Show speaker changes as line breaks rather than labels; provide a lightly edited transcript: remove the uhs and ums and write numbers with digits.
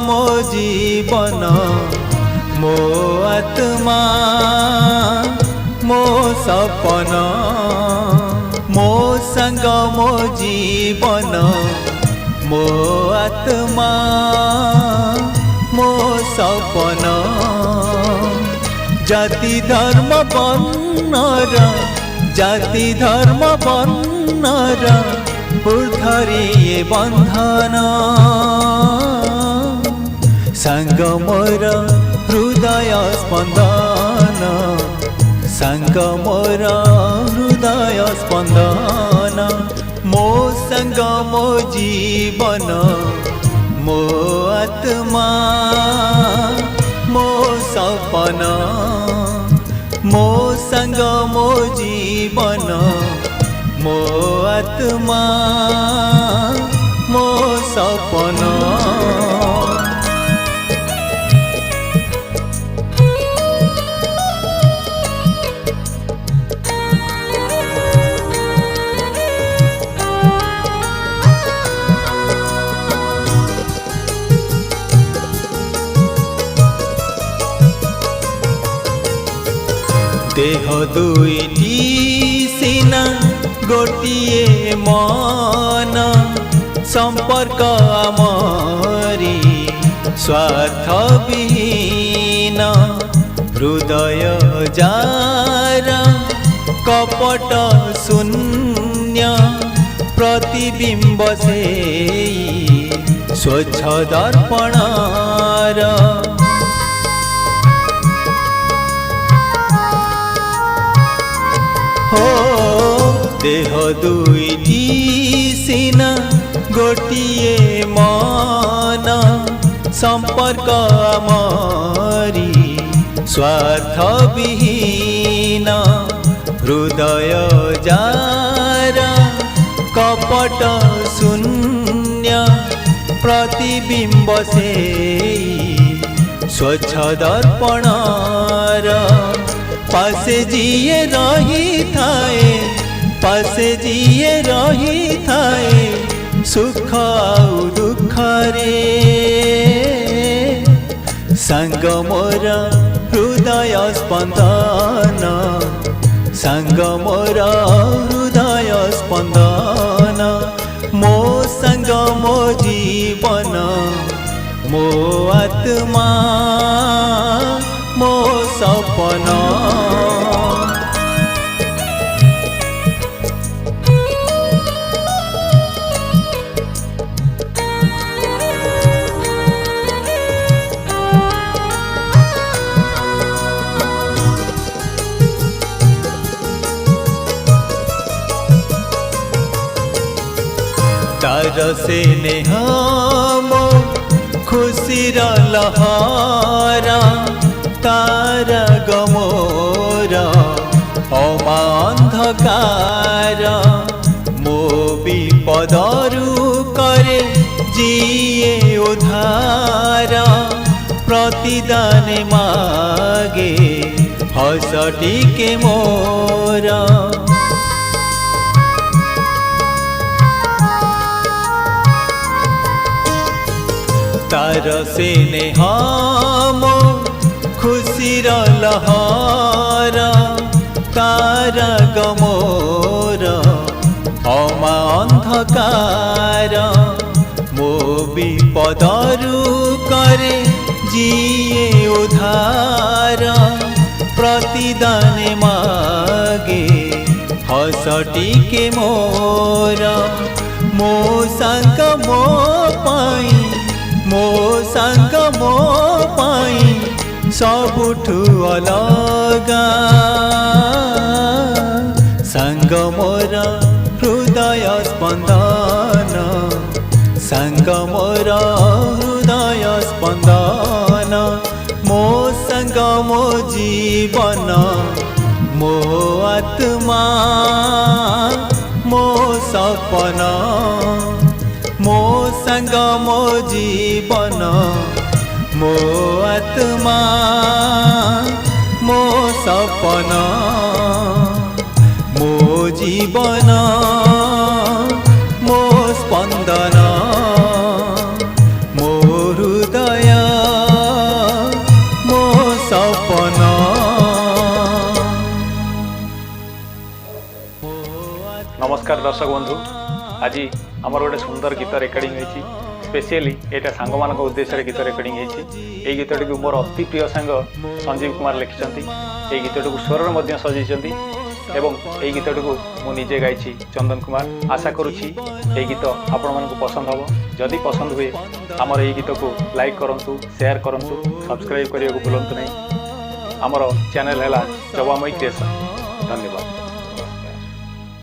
मो जीवन मो आत्मा मो सपन मो संग मो जीवन मो आत्मा मो सपन जाति धर्म वर्णर जाति धर्म वर्णर ऊर्ध्वरे ये बंधन संग मोर हृदय स्पंदन संग मोर हृदय स्पंदन मो संग मो जीवन मो आत्मा मो सपन मो संग मो जीवन मो आत्मा मो सपन देह दुईटी सीना गोटिए मन संपर्क आमरी स्वार्थ विहीन हृदय जार कपट शून्य प्रतिबिंब से स्वच्छ दर्पणार हो देह दुईटी सीना गोटिए मन संपर्क आमरी स्वार्थ विहीन हृदय जार कपट शून्य प्रतिबिंब से स्वच्छ दर्पणार पासे जिए रही थाए पासे जिए रही थाए सुख आउ दुख रे संग मोर हृदय स्पंदन संग मोर हृदय स्पंदन मो संग मो जीवन मो आत्मा मो सपन तार से नेह मो खुशीर लहरा तार गमोर अमा अंधकार मो विपदरु करे जिए उधार प्रतिदान मागे हस टिके मोर तार से नेह मो खुशीर लहरा तार गमोर अमा अंधकार मो विपदरु करे जिए उधार प्रतिदान मागे हस टिके मोर मो संग मो पाई मो संग मो पाई सबुठु अलगा संग मोर हृदय स्पंदन संग मोर हृदय स्पंदन मो संग मो जीवन मो आत्मा मो सपन मो संग मो जीवन मो आत्मा मो सपन मो जीवन मो स्पंदन मो हृदय सपना।
नमस्कार दर्शक बंधु, आज आमर गोटे सुंदर गीत रेकर्डिंग होती स्पेशली एटा सांग मान उद्देश्य गीत रेकर्डिंग होती। गीतटी को मोर अति प्रिय सांग संजीव कुमार लिखिं। ये गीतटी को स्वर सजाई एवं ये गीतटी को मुझे गाई चंदन कुमार। आशा करुँची ये गीत आपण मानक पसंद हम। जदि पसंद हुए आमर ये गीत को लाइक करूँ, शेयर करूँ, सब्सक्राइब करने को भूलु नहीं। आमर चैनल है जवामयी क्रिएशन। धन्यवाद।